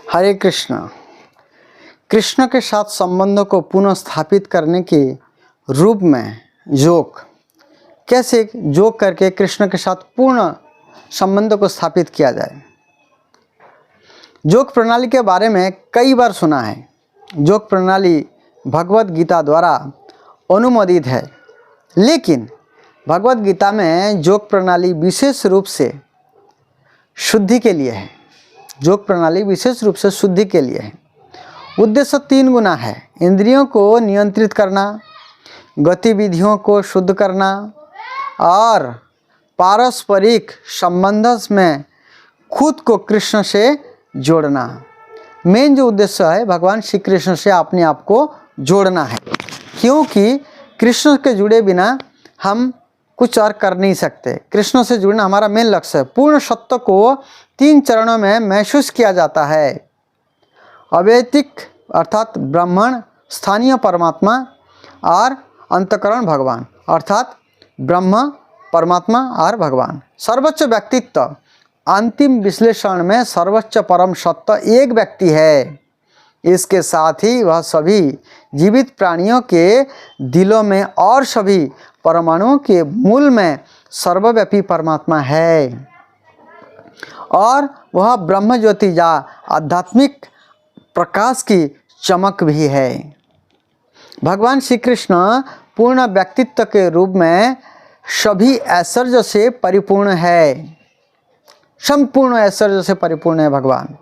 हरे कृष्ण। कृष्ण के साथ संबंधों को पुनः स्थापित करने के रूप में योग, कैसे योग करके कृष्ण के साथ पूर्ण संबंधों को स्थापित किया जाए। योग प्रणाली के बारे में कई बार सुना है। योग प्रणाली भगवत गीता द्वारा अनुमोदित है, लेकिन भगवत गीता में योग प्रणाली विशेष रूप से शुद्धि के लिए है। योग प्रणाली विशेष रूप से शुद्धि के लिए है। उद्देश्य 3 गुना है: इंद्रियों को नियंत्रित करना, गतिविधियों को शुद्ध करना और पारस्परिक संबंध में खुद को कृष्ण से जोड़ना। मेन जो उद्देश्य है भगवान श्री कृष्ण से अपने आप को जोड़ना है, क्योंकि कृष्ण के जुड़े बिना हम कुछ और कर नहीं सकते। कृष्ण से जुड़ना हमारा मेन लक्ष्य है। पूर्ण सत्य को 3 चरणों में महसूस किया जाता है: अवैतिक अर्थात ब्राह्मण, स्थानीय परमात्मा और अंतःकरण भगवान अर्थात ब्रह्म, परमात्मा और भगवान। सर्वोच्च व्यक्तित्व, अंतिम विश्लेषण में सर्वोच्च परम सत्य एक व्यक्ति है। इसके साथ ही वह सभी जीवित प्राणियों के दिलों में और सभी परमाणुओं के मूल में सर्वव्यापी परमात्मा है, और वह ब्रह्म ज्योति या आध्यात्मिक प्रकाश की चमक भी है। भगवान श्री कृष्ण पूर्ण व्यक्तित्व के रूप में सभी ऐश्वर्य से परिपूर्ण है, संपूर्ण ऐश्वर्य से परिपूर्ण है भगवान।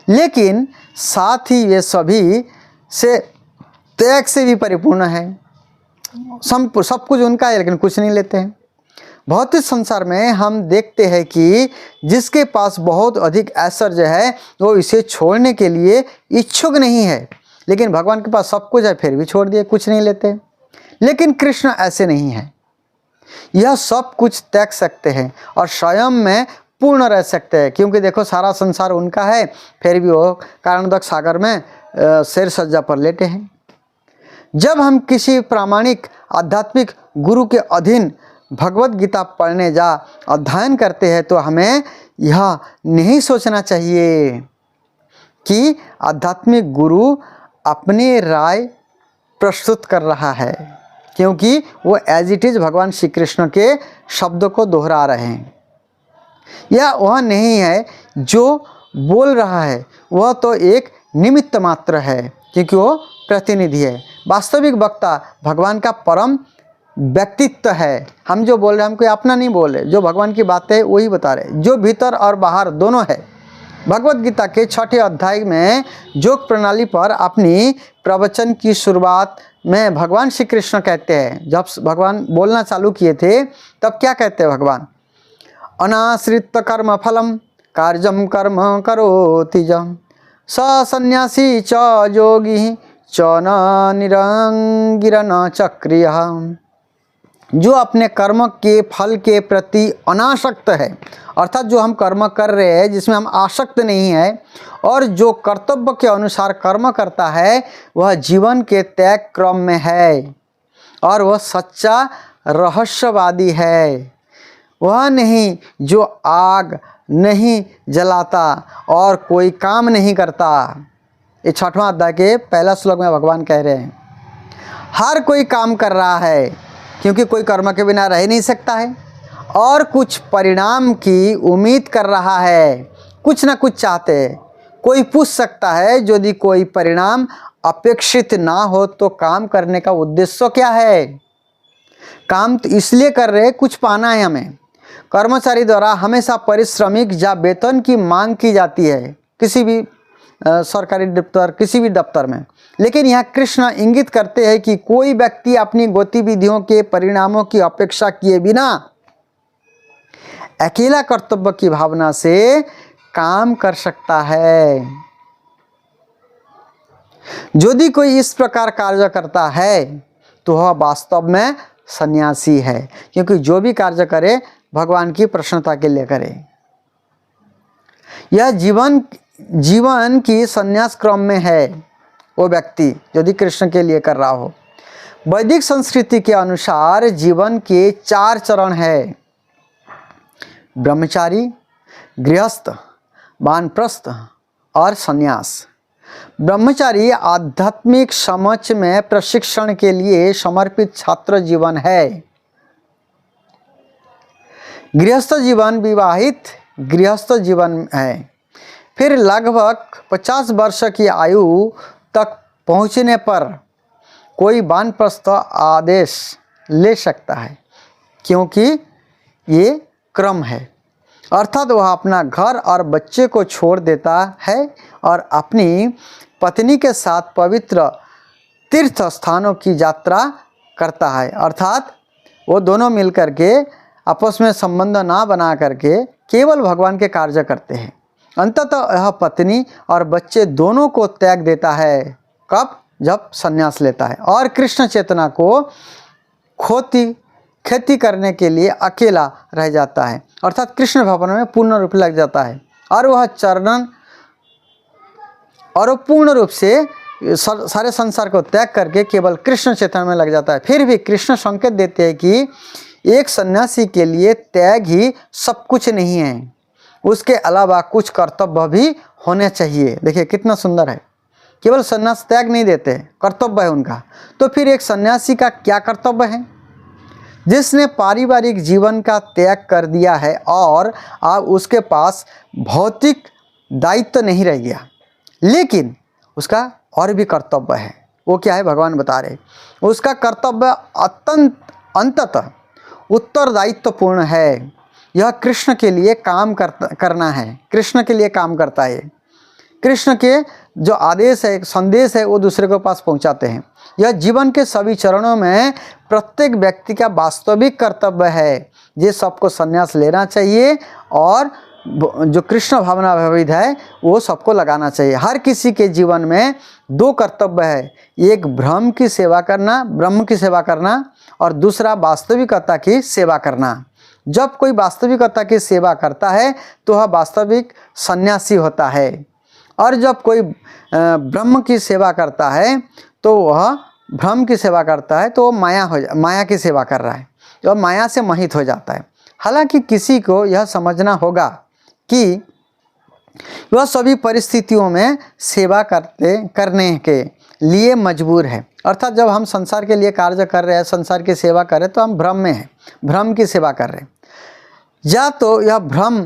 लेकिन साथ ही वे सभी से त्याग से भी परिपूर्ण है। सब कुछ उनका है, लेकिन कुछ नहीं लेते हैं। भौतिक संसार में हम देखते हैं कि जिसके पास बहुत अधिक ऐश्वर्य है वो इसे छोड़ने के लिए इच्छुक नहीं है, लेकिन भगवान के पास सब कुछ है फिर भी छोड़ दिए, कुछ नहीं लेते। लेकिन कृष्ण ऐसे नहीं है। यह सब त्याग सकते हैं और स्वयं में पूर्ण रह सकते हैं, क्योंकि देखो सारा संसार उनका है, फिर भी वो कारणदक सागर में शेर सज्जा पर लेटे हैं। जब हम किसी प्रामाणिक आध्यात्मिक गुरु के अधीन भगवत गीता पढ़ने जा अध्ययन करते हैं तो हमें यह नहीं सोचना चाहिए कि आध्यात्मिक गुरु अपनी राय प्रस्तुत कर रहा है, क्योंकि वो एज इट इज भगवान श्री कृष्ण के शब्दों को दोहरा रहे हैं। यह वह नहीं है जो बोल रहा है, वह तो एक निमित्त मात्र है, क्योंकि वो प्रतिनिधि है। वास्तविक वक्ता भगवान का परम व्यक्तित्व है। हम जो बोल रहे हैं हम कोई अपना नहीं बोल रहे, जो भगवान की बातें है वही बता रहे, जो भीतर और बाहर दोनों है। भगवत गीता के 6ठे अध्याय में योग प्रणाली पर अपनी प्रवचन की शुरुआत में भगवान श्री कृष्ण कहते हैं, जब भगवान बोलना चालू किए थे तब क्या कहते हैं भगवान? अनाश्रित कर्म फलम कार्यम कर्म करोति जम स सन्यासी च योगी च न निरंगिर न चक्रिय। जो अपने कर्म के फल के प्रति अनासक्त है, अर्थात जो हम कर्म कर रहे हैं जिसमें हम आसक्त नहीं है, और जो कर्तव्य के अनुसार कर्म करता है वह जीवन के त्याग क्रम में है, और वह सच्चा रहस्यवादी है। वह नहीं जो आग नहीं जलाता और कोई काम नहीं करता। ये 6वां अध्याय के पहला श्लोक में भगवान कह रहे हैं हर कोई काम कर रहा है, क्योंकि कोई कर्म के बिना रह नहीं सकता है, और कुछ परिणाम की उम्मीद कर रहा है, कुछ ना कुछ चाहते हैं। कोई पूछ सकता है यदि कोई परिणाम अपेक्षित ना हो तो काम करने का उद्देश्य क्या है? काम तो इसलिए कर रहे हैं कुछ पाना है हमें। कर्मचारी द्वारा हमेशा पारिश्रमिक या वेतन की मांग की जाती है, किसी भी सरकारी दफ्तर, किसी भी दफ्तर में। लेकिन यहाँ कृष्ण इंगित करते हैं कि कोई व्यक्ति अपनी गतिविधियों के परिणामों की अपेक्षा किए बिना अकेला कर्तव्य की भावना से काम कर सकता है। यदि कोई इस प्रकार कार्य करता है तो वह वास्तव में सन्यासी है, क्योंकि जो भी कार्य करे भगवान की प्रसन्नता के लिए करे। यह जीवन की संन्यास क्रम में है वो व्यक्ति यदि कृष्ण के लिए कर रहा हो। वैदिक संस्कृति के अनुसार जीवन के 4 चरण है: ब्रह्मचारी, गृहस्थ, वानप्रस्थ और संन्यास। ब्रह्मचारी आध्यात्मिक समझ में प्रशिक्षण के लिए समर्पित छात्र जीवन है। गृहस्थ जीवन विवाहित गृहस्थ जीवन है। फिर लगभग 50 वर्ष की आयु तक पहुंचने पर कोई वानप्रस्थ आदेश ले सकता है, क्योंकि ये क्रम है। अर्थात वह अपना घर और बच्चे को छोड़ देता है और अपनी पत्नी के साथ पवित्र तीर्थ स्थानों की यात्रा करता है। अर्थात वो दोनों मिलकर के आपस में संबंध ना बना करके केवल भगवान के कार्य करते हैं। अंततः यह पत्नी और बच्चे दोनों को त्याग देता है। कब? जब संन्यास लेता है और कृष्ण चेतना को खेती करने के लिए अकेला रह जाता है। अर्थात कृष्ण भवन में पूर्ण रूप लग जाता है और वह पूर्ण रूप से सारे संसार को त्याग करके केवल कृष्ण चेतना में लग जाता है। फिर भी कृष्ण संकेत देते हैं कि एक सन्यासी के लिए त्याग ही सब कुछ नहीं है, उसके अलावा कुछ कर्तव्य भी होने चाहिए। देखिए कितना सुंदर है। केवल सन्यास त्याग नहीं देते, कर्तव्य है उनका। तो फिर एक सन्यासी का क्या कर्तव्य है? जिसने पारिवारिक जीवन का त्याग कर दिया है और अब उसके पास भौतिक दायित्व नहीं रह गया, लेकिन उसका और भी कर्तव्य है। वो क्या है? भगवान बता रहे, उसका कर्तव्य अंततः उत्तरदायित्वपूर्ण है। यह कृष्ण के लिए काम करना है, कृष्ण के लिए काम करता है। कृष्ण के जो आदेश है, संदेश है, वो दूसरे के पास पहुंचाते हैं। यह जीवन के सभी चरणों में प्रत्येक व्यक्ति का वास्तविक कर्तव्य है। ये सबको संन्यास लेना चाहिए और जो कृष्ण भावना भावित है वो सबको लगाना चाहिए। हर किसी के जीवन में दो कर्तव्य है, एक ब्रह्म की सेवा करना और दूसरा वास्तविकता की सेवा करना। जब कोई वास्तविकता की सेवा करता है तो वह वास्तविक सन्यासी होता है, और जब कोई ब्रह्म की सेवा करता है तो वह ब्रह्म की सेवा करता है तो माया की सेवा कर रहा है, तो माया से मोहित हो जाता है। हालांकि किसी को यह समझना होगा कि वह सभी परिस्थितियों में सेवा करने के लिए मजबूर है। अर्थात जब हम संसार के लिए कार्य कर रहे हैं, संसार की सेवा कर रहे हैं, तो हम भ्रम में हैं, भ्रम की सेवा कर रहे हैं। या तो यह भ्रम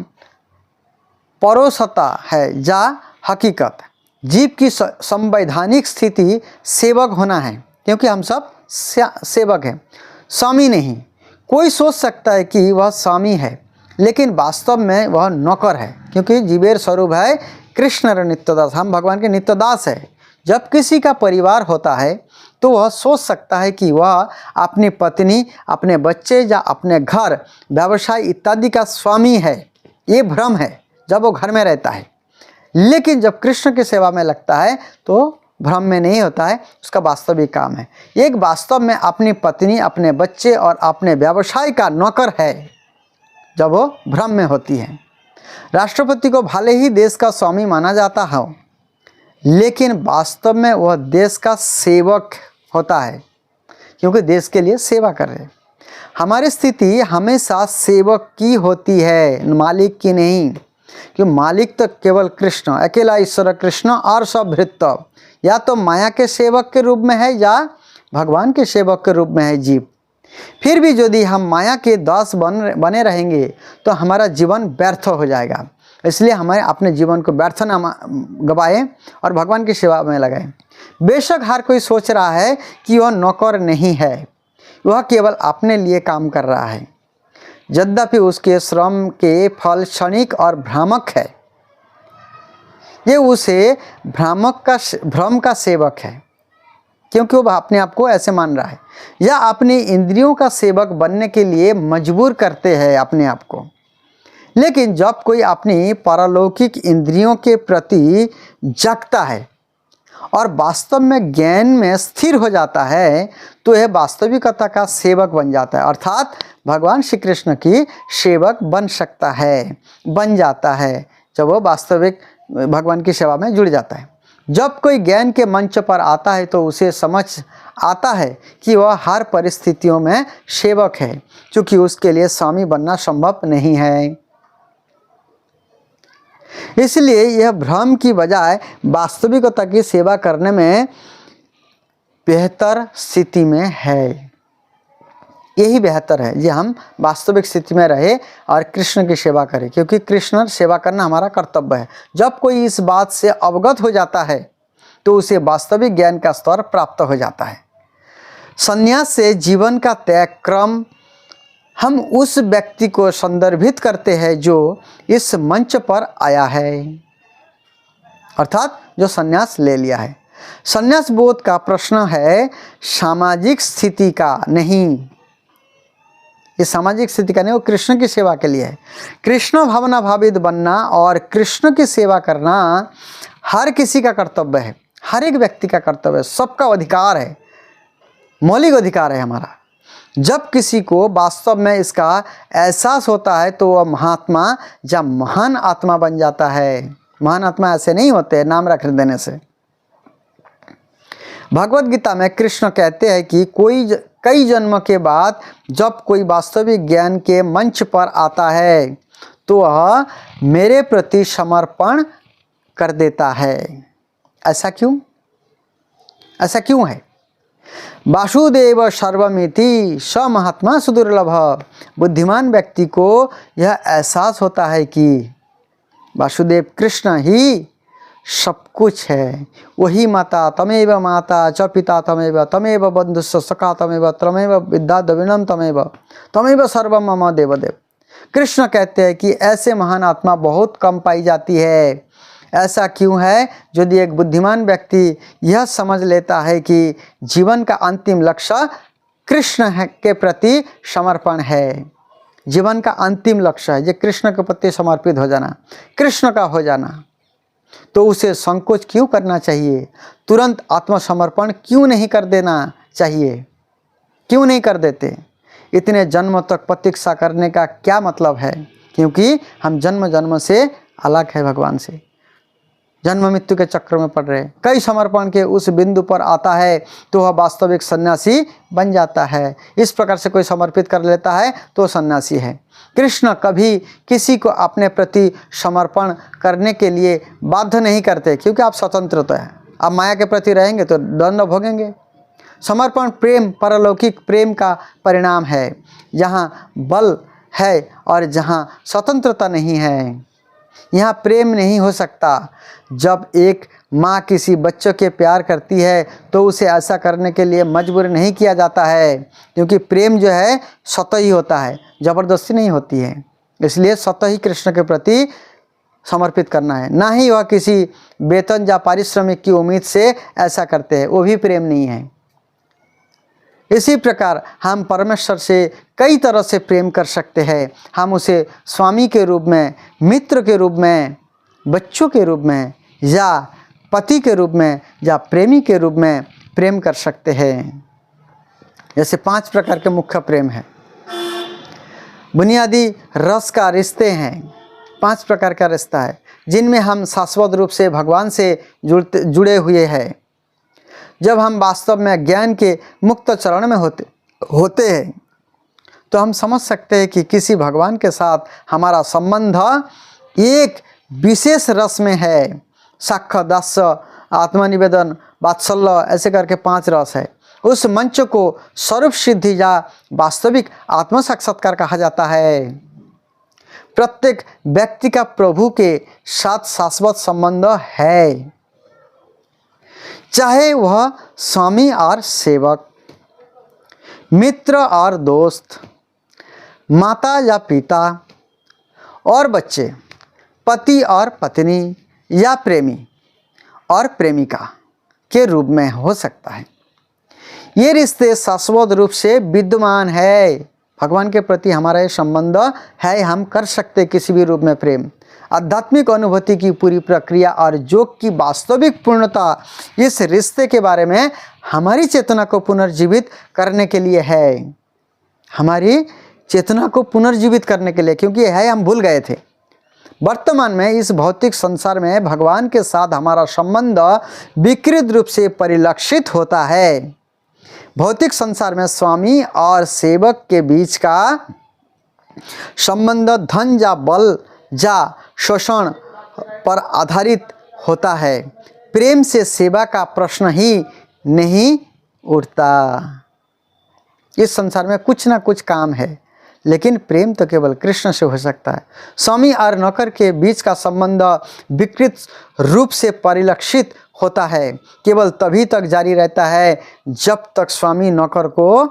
परोसता है या हकीकत। जीव की संवैधानिक स्थिति सेवक होना है, क्योंकि हम सब सेवक हैं, स्वामी नहीं। कोई सोच सकता है कि वह स्वामी है, लेकिन वास्तव में वह नौकर है, क्योंकि जीवेर स्वरूप है कृष्ण नित्यदास। हम भगवान के नित्यदास है। जब किसी का परिवार होता है तो वह सोच सकता है कि वह अपनी पत्नी, अपने बच्चे या अपने घर, व्यवसाय इत्यादि का स्वामी है। ये भ्रम है जब वो घर में रहता है, लेकिन जब कृष्ण की सेवा में लगता है तो भ्रम में नहीं होता है, उसका वास्तविक काम है। एक वास्तव में अपनी पत्नी, अपने बच्चे और अपने व्यवसाय का नौकर है जब वो भ्रम में होती है। राष्ट्रपति को भले ही देश का स्वामी माना जाता हो, लेकिन वास्तव में वह देश का सेवक होता है, क्योंकि देश के लिए सेवा कर रहे हैं। हमारी स्थिति हमेशा सेवक की होती है, मालिक की नहीं, क्योंकि मालिक तो केवल कृष्ण, अकेला ईश्वर कृष्ण और सब भृत्य। या तो माया के सेवक के रूप में है या भगवान के सेवक के रूप में है जीव। फिर भी यदि हम माया के दास बने रहेंगे तो हमारा जीवन व्यर्थ हो जाएगा। इसलिए हमें अपने जीवन को व्यर्थ न गवाएं और भगवान की सेवा में लगाएं। बेशक हर कोई सोच रहा है कि वह नौकर नहीं है, वह केवल अपने लिए काम कर रहा है, यद्यपि उसके श्रम के फल क्षणिक और भ्रामक है। ये उसे भ्रम का सेवक है, क्योंकि वह अपने आप को ऐसे मान रहा है, या अपनी इंद्रियों का सेवक बनने के लिए मजबूर करते हैं अपने आप को। लेकिन जब कोई अपनी पारलौकिक इंद्रियों के प्रति जगता है और वास्तव में ज्ञान में स्थिर हो जाता है तो यह वास्तविकता का सेवक बन जाता है, अर्थात भगवान श्री कृष्ण की सेवक बन जाता है जब वह वास्तविक भगवान की सेवा में जुड़ जाता है। जब कोई ज्ञान के मंच पर आता है तो उसे समझ आता है कि वह हर परिस्थितियों में सेवक है, क्योंकि उसके लिए स्वामी बनना संभव नहीं है। इसलिए यह भ्रम की बजाय वास्तविकता की सेवा करने में बेहतर स्थिति में है। यही बेहतर है कि हम वास्तविक स्थिति में रहे और कृष्ण की सेवा करें, क्योंकि कृष्ण सेवा करना हमारा कर्तव्य है। जब कोई इस बात से अवगत हो जाता है तो उसे वास्तविक ज्ञान का स्तर प्राप्त हो जाता है। संन्यास से जीवन का त्याग क्रम हम उस व्यक्ति को संदर्भित करते हैं जो इस मंच पर आया है, अर्थात जो संन्यास ले लिया है। संन्यास बोध का प्रश्न है सामाजिक स्थिति का नहीं। ये सामाजिक स्थिति का नहीं, वो कृष्ण की सेवा के लिए है। कृष्ण भावना भावित बनना और कृष्ण की सेवा करना हर किसी का कर्तव्य है, हर एक व्यक्ति का कर्तव्य है, सबका अधिकार है, मौलिक अधिकार है हमारा। जब किसी को वास्तव में इसका एहसास होता है तो वह महात्मा या महान आत्मा बन जाता है। महान आत्मा ऐसे नहीं होते नाम रख देने से। भगवत गीता में कृष्ण कहते हैं कि कई जन्म के बाद जब कोई वास्तविक ज्ञान के मंच पर आता है तो वह मेरे प्रति समर्पण कर देता है। ऐसा क्यों? ऐसा क्यों है? वासुदेव सर्वमिति स महात्मा सुदुर्लभ। बुद्धिमान व्यक्ति को यह एहसास होता है कि वासुदेव कृष्ण ही सब कुछ है। वही माता तमेव माता च पिता तमेव तमेव बंधुस्स सखा तमेव तमेव विद्या द्रविणम तमेव सर्वम मम देवदेव। कृष्ण कहते हैं कि ऐसे महान आत्मा बहुत कम पाई जाती है। ऐसा क्यों है? यदि एक बुद्धिमान व्यक्ति यह समझ लेता है कि जीवन का अंतिम लक्ष्य कृष्ण के प्रति समर्पण है, जीवन का अंतिम लक्ष्य है ये कृष्ण के प्रति समर्पित हो जाना, कृष्ण का हो जाना, तो उसे संकोच क्यों करना चाहिए? तुरंत आत्मसमर्पण क्यों नहीं कर देना चाहिए? क्यों नहीं कर देते? इतने जन्म तक प्रतीक्षा करने का क्या मतलब है? क्योंकि हम जन्म जन्म से अलग है भगवान से, जन्म मृत्यु के चक्र में पड़ रहे। कई समर्पण के उस बिंदु पर आता है तो वह वास्तविक सन्यासी बन जाता है। इस प्रकार से कोई समर्पित कर लेता है तो सन्यासी है। कृष्ण कभी किसी को अपने प्रति समर्पण करने के लिए बाध्य नहीं करते, क्योंकि आप स्वतंत्र तो हैं। आप माया के प्रति रहेंगे तो दंड भोगेंगे। समर्पण प्रेम परलौकिक प्रेम का परिणाम है, जहाँ बल है और जहाँ स्वतंत्रता नहीं है यहाँ प्रेम नहीं हो सकता। जब एक माँ किसी बच्चों के प्यार करती है तो उसे ऐसा करने के लिए मजबूर नहीं किया जाता है, क्योंकि प्रेम जो है स्वतः ही होता है, ज़बरदस्ती नहीं होती है। इसलिए स्वतः ही कृष्ण के प्रति समर्पित करना है, ना ही वह किसी वेतन या पारिश्रमिक की उम्मीद से ऐसा करते हैं, वो भी प्रेम नहीं है। इसी प्रकार हम परमेश्वर से कई तरह से प्रेम कर सकते हैं। हम उसे स्वामी के रूप में, मित्र के रूप में, बच्चों के रूप में, या पति के रूप में, या प्रेमी के रूप में प्रेम कर सकते हैं। जैसे 5 प्रकार के मुख्य प्रेम हैं। बुनियादी रस का रिश्ते हैं, 5 प्रकार का रिश्ता है जिनमें हम शाश्वत रूप से भगवान से जुड़े हुए हैं। जब हम वास्तव में ज्ञान के मुक्त चरण में होते हैं तो हम समझ सकते हैं कि किसी भगवान के साथ हमारा संबंध एक विशेष रस में है। साक्ष्य, दास्य, आत्मनिवेदन, वात्सल्य, ऐसे करके 5 रस है। उस मंच को स्वरूप सिद्धि या वास्तविक आत्म साक्षात्कार कहा जाता है। प्रत्येक व्यक्ति का प्रभु के साथ शाश्वत संबंध है, चाहे वह स्वामी और सेवक, मित्र और दोस्त, माता या पिता और बच्चे, पति और पत्नी, या प्रेमी और प्रेमिका के रूप में हो सकता है। ये रिश्ते शाश्वत रूप से विद्यमान है। भगवान के प्रति हमारा ये संबंध है, हम कर सकते किसी भी रूप में प्रेम। आध्यात्मिक अनुभूति की पूरी प्रक्रिया और योग की वास्तविक पूर्णता इस रिश्ते के बारे में हमारी चेतना को पुनर्जीवित करने के लिए है। हमारी चेतना को पुनर्जीवित करने के लिए, क्योंकि है हम भूल गए थे। वर्तमान में इस भौतिक संसार में भगवान के साथ हमारा संबंध विकृत रूप से परिलक्षित होता है। भौतिक संसार में स्वामी और सेवक के बीच का संबंध धन या बल या शोषण पर आधारित होता है। प्रेम से सेवा का प्रश्न ही नहीं उठता। इस संसार में कुछ ना कुछ काम है, लेकिन प्रेम तो केवल कृष्ण से हो सकता है। स्वामी और नौकर के बीच का संबंध विकृत रूप से परिलक्षित होता है, केवल तभी तक जारी रहता है जब तक स्वामी नौकर को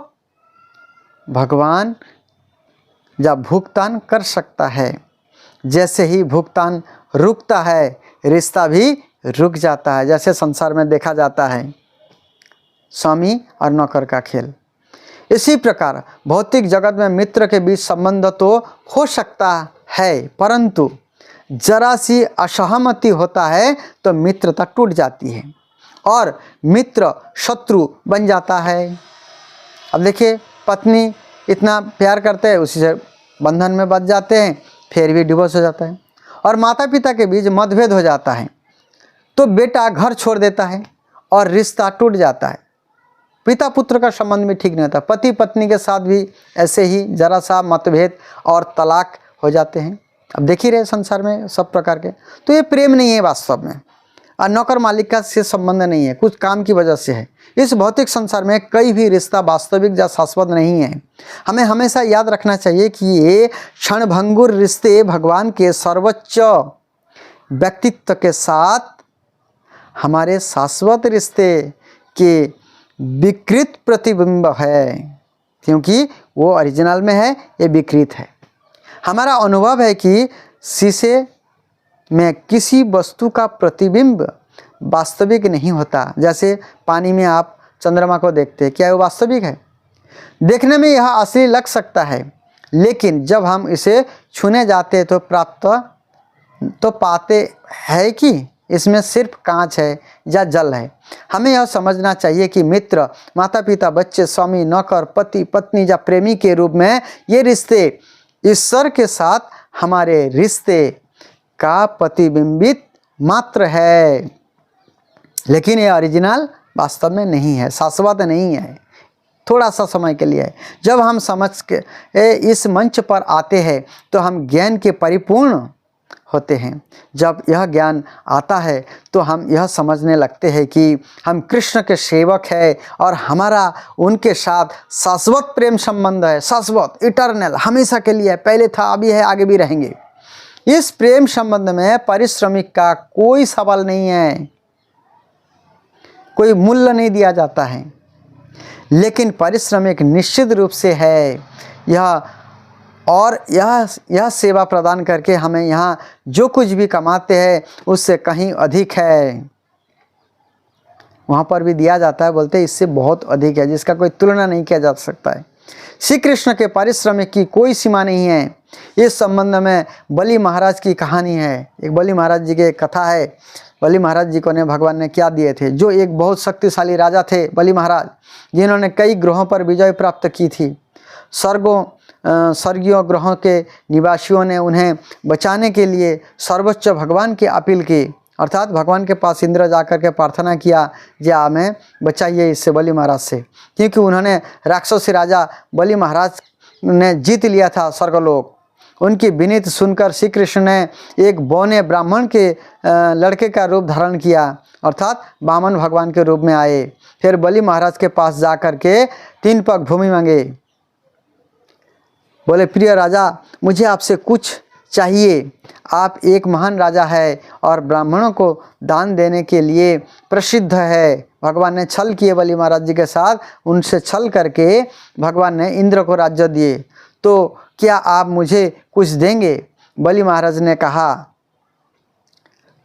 भगवान या भुगतान कर सकता है। जैसे ही भुगतान रुकता है, रिश्ता भी रुक जाता है। जैसे संसार में देखा जाता है स्वामी और नौकर का खेल। इसी प्रकार भौतिक जगत में मित्र के बीच संबंध तो हो सकता है, परंतु जरा सी असहमति होता है तो मित्रता टूट जाती है और मित्र शत्रु बन जाता है। अब देखिए, पत्नी इतना प्यार करते हैं, उसी से बंधन में बंध जाते हैं, फिर भी डिवोर्स हो जाता है। और माता पिता के बीच मतभेद हो जाता है तो बेटा घर छोड़ देता है और रिश्ता टूट जाता है। पिता पुत्र का संबंध भी ठीक नहीं होता। पति पत्नी के साथ भी ऐसे ही जरा सा मतभेद और तलाक हो जाते हैं। अब देख ही रहे संसार में सब प्रकार के। तो ये प्रेम नहीं है वास्तव में, और नौकर मालिक का से संबंध नहीं है, कुछ काम की वजह से है। इस भौतिक संसार में कई भी रिश्ता वास्तविक या शाश्वत नहीं है। हमें हमेशा याद रखना चाहिए कि ये क्षणभंगुर रिश्ते भगवान के सर्वोच्च व्यक्तित्व के साथ हमारे शाश्वत रिश्ते के विकृत प्रतिबिंब है, क्योंकि वो ओरिजिनल में है, ये विकृत है। हमारा अनुभव है कि शीशे में किसी वस्तु का प्रतिबिंब वास्तविक नहीं होता। जैसे पानी में आप चंद्रमा को देखते हैं, क्या वो वास्तविक है? देखने में यह असली लग सकता है, लेकिन जब हम इसे छूने जाते तो पाते हैं कि इसमें सिर्फ कांच है या जल है। हमें यह समझना चाहिए कि मित्र, माता पिता, बच्चे, स्वामी, नौकर, पति पत्नी या प्रेमी के रूप में ये रिश्ते ईश्वर के साथ हमारे रिश्ते का प्रतिबिंबित मात्र है, लेकिन ये ओरिजिनल वास्तव में नहीं है, शाश्वत नहीं है, थोड़ा सा समय के लिए है। जब हम समझ के इस मंच पर आते हैं तो हम ज्ञान के परिपूर्ण होते हैं। जब यह ज्ञान आता है तो हम यह समझने लगते हैं कि हम कृष्ण के सेवक हैं और हमारा उनके साथ शाश्वत प्रेम संबंध है, शाश्वत, इटर्नल, हमेशा के लिए, पहले था, अभी है, आगे भी रहेंगे। इस प्रेम संबंध में पारिश्रमिक का कोई सवाल नहीं है, कोई मूल्य नहीं दिया जाता है, लेकिन पारिश्रमिक निश्चित रूप से है। यह सेवा प्रदान करके हमें यहाँ जो कुछ भी कमाते हैं उससे कहीं अधिक है। वहाँ पर भी दिया जाता है, बोलते हैं इससे बहुत अधिक है, जिसका कोई तुलना नहीं किया जा सकता है। श्री कृष्ण के पारिश्रमिक की कोई सीमा नहीं है। इस संबंध में बलि महाराज की कहानी है। एक बलि महाराज जी की कथा है। बलि महाराज जी को ने भगवान ने क्या दिए थे? जो एक बहुत शक्तिशाली राजा थे बलि महाराज, जिन्होंने कई ग्रहों पर विजय प्राप्त की थी। स्वर्गीय ग्रहों के निवासियों ने उन्हें बचाने के लिए सर्वोच्च भगवान की अपील की, अर्थात भगवान के पास इंद्र जाकर के प्रार्थना किया, जी हमें बचाइए इससे, बलि महाराज से, क्योंकि उन्होंने राक्षसी राजा बलि महाराज ने जीत लिया था स्वर्गलोक। उनकी विनीत सुनकर श्री कृष्ण ने एक बौने ब्राह्मण के लड़के का रूप धारण किया, अर्थात वामन भगवान के रूप में आए। फिर बलि महाराज के पास जाकर के 3 पग भूमि मांगे। बोले, प्रिय राजा, मुझे आपसे कुछ चाहिए। आप एक महान राजा है और ब्राह्मणों को दान देने के लिए प्रसिद्ध है। भगवान ने छल किए बलि महाराज जी के साथ, उनसे छल करके भगवान ने इंद्र को राज्य दिए। तो क्या आप मुझे कुछ देंगे? बलि महाराज ने कहा,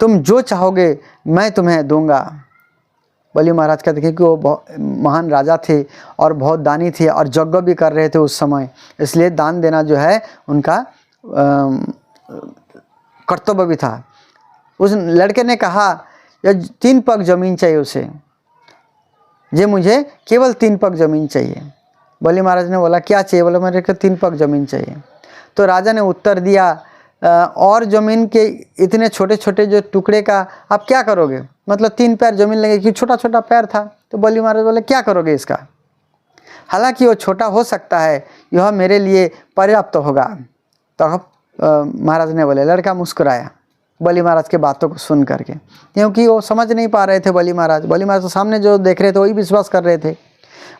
तुम जो चाहोगे मैं तुम्हें दूंगा। बलि महाराज कहते हैं कि वो महान राजा थे और बहुत दानी थे और यज्ञ भी कर रहे थे उस समय, इसलिए दान देना जो है उनका कर्तव्य भी था। उस लड़के ने कहा, ये 3 पग जमीन चाहिए उसे, ये मुझे केवल 3 पग जमीन चाहिए। बलि महाराज ने बोला, क्या चाहिए? बोला, मेरे को 3 पग जमीन चाहिए। तो राजा ने उत्तर दिया, और ज़मीन के इतने छोटे छोटे जो टुकड़े का आप क्या करोगे? मतलब 3 पैर ज़मीन लगे, कि छोटा छोटा पैर था। तो बलि महाराज बोले, क्या करोगे इसका? हालांकि वो छोटा हो सकता है, यह मेरे लिए पर्याप्त होगा। तो महाराज ने बोले, लड़का मुस्कुराया। बलि महाराज के बातों को सुन करके, क्योंकि वो समझ नहीं पा रहे थे। बलि महाराज तो सामने जो देख रहे थे वही विश्वास कर रहे थे।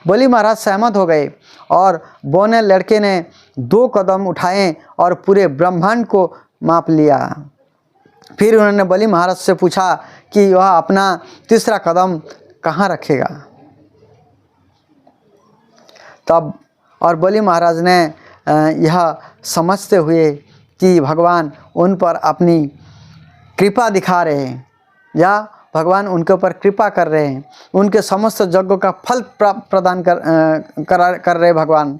बलि महाराज सहमत हो गए और बौने लड़के ने 2 कदम उठाए और पूरे ब्रह्मांड को माप लिया। फिर उन्होंने बलि महाराज से पूछा कि वह अपना तीसरा कदम कहाँ रखेगा। तब और बलि महाराज ने यह समझते हुए कि भगवान उन पर अपनी कृपा दिखा रहे हैं या भगवान उनके ऊपर कृपा कर रहे हैं, उनके समस्त यज्ञों का फल प्रदान कर रहे भगवान।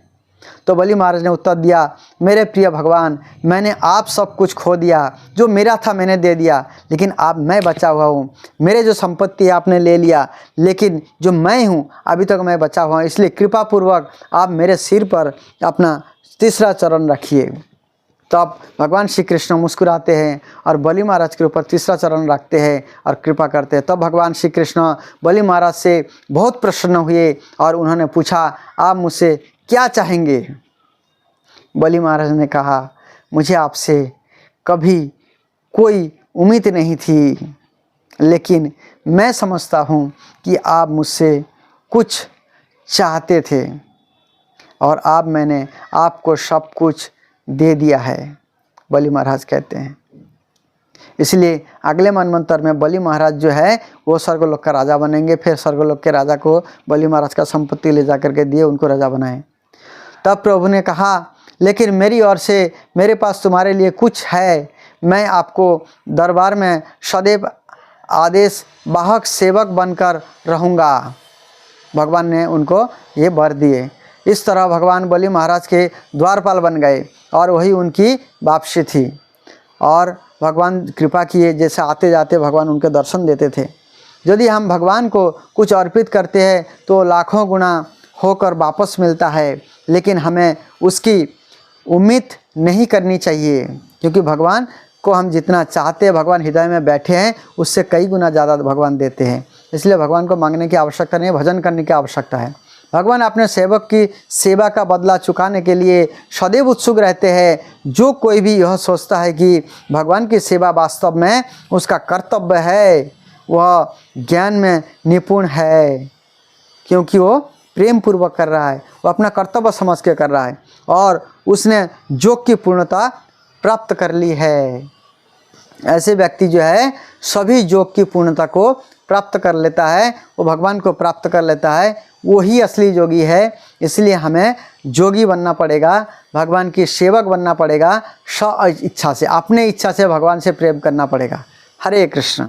तो बलि महाराज ने उत्तर दिया, मेरे प्रिय भगवान, मैंने आप सब कुछ खो दिया, जो मेरा था मैंने दे दिया, लेकिन अब मैं बचा हुआ हूँ। मेरे जो संपत्ति आपने ले लिया, लेकिन जो मैं हूँ अभी तक मैं बचा हुआ हूँ, इसलिए कृपा पूर्वक आप मेरे सिर पर अपना तीसरा चरण रखिए। तब भगवान श्री कृष्ण मुस्कुराते हैं और बलि महाराज के ऊपर तीसरा चरण रखते हैं और कृपा करते हैं। तब भगवान श्री कृष्ण बलि महाराज से बहुत प्रसन्न हुए और उन्होंने पूछा, आप मुझसे क्या चाहेंगे। बलि महाराज ने कहा, मुझे आपसे कभी कोई उम्मीद नहीं थी, लेकिन मैं समझता हूँ कि आप मुझसे कुछ चाहते थे और अब मैंने आपको सब कुछ दे दिया है, बलि महाराज कहते हैं। इसलिए अगले मनवंतर में बलि महाराज जो है वो स्वर्गलोक का राजा बनेंगे। फिर स्वर्गलोक के राजा को बलि महाराज का संपत्ति ले जा करके दिए, उनको राजा बनाए। तब प्रभु ने कहा, लेकिन मेरी ओर से मेरे पास तुम्हारे लिए कुछ है। मैं आपको दरबार में सदैव आदेश वाहक सेवक बनकर रहूँगा। भगवान ने उनको ये वर दिए। इस तरह भगवान बलि महाराज के द्वारपाल बन गए और वही उनकी वापसी थी। और भगवान कृपा किए, जैसे आते जाते भगवान उनके दर्शन देते थे। यदि हम भगवान को कुछ अर्पित करते हैं तो लाखों गुना होकर वापस मिलता है, लेकिन हमें उसकी उम्मीद नहीं करनी चाहिए, क्योंकि भगवान को हम जितना चाहते हैं, भगवान हृदय में बैठे हैं, उससे कई गुना ज़्यादा भगवान देते हैं। इसलिए भगवान को मांगने की आवश्यकता नहीं है, भजन करने की आवश्यकता है। भगवान अपने सेवक की सेवा का बदला चुकाने के लिए सदैव उत्सुक रहते हैं। जो कोई भी यह सोचता है कि भगवान की सेवा वास्तव में उसका कर्तव्य है, वह ज्ञान में निपुण है, क्योंकि वो प्रेम पूर्वक कर रहा है, वो अपना कर्तव्य समझ के कर रहा है और उसने योग की पूर्णता प्राप्त कर ली है। ऐसे व्यक्ति जो है सभी योग की पूर्णता को प्राप्त कर लेता है, वो भगवान को प्राप्त कर लेता है, वही असली योगी है। इसलिए हमें योगी बनना पड़ेगा, भगवान की सेवक बनना पड़ेगा, स्व इच्छा से, अपने इच्छा से भगवान से प्रेम करना पड़ेगा। हरे कृष्ण।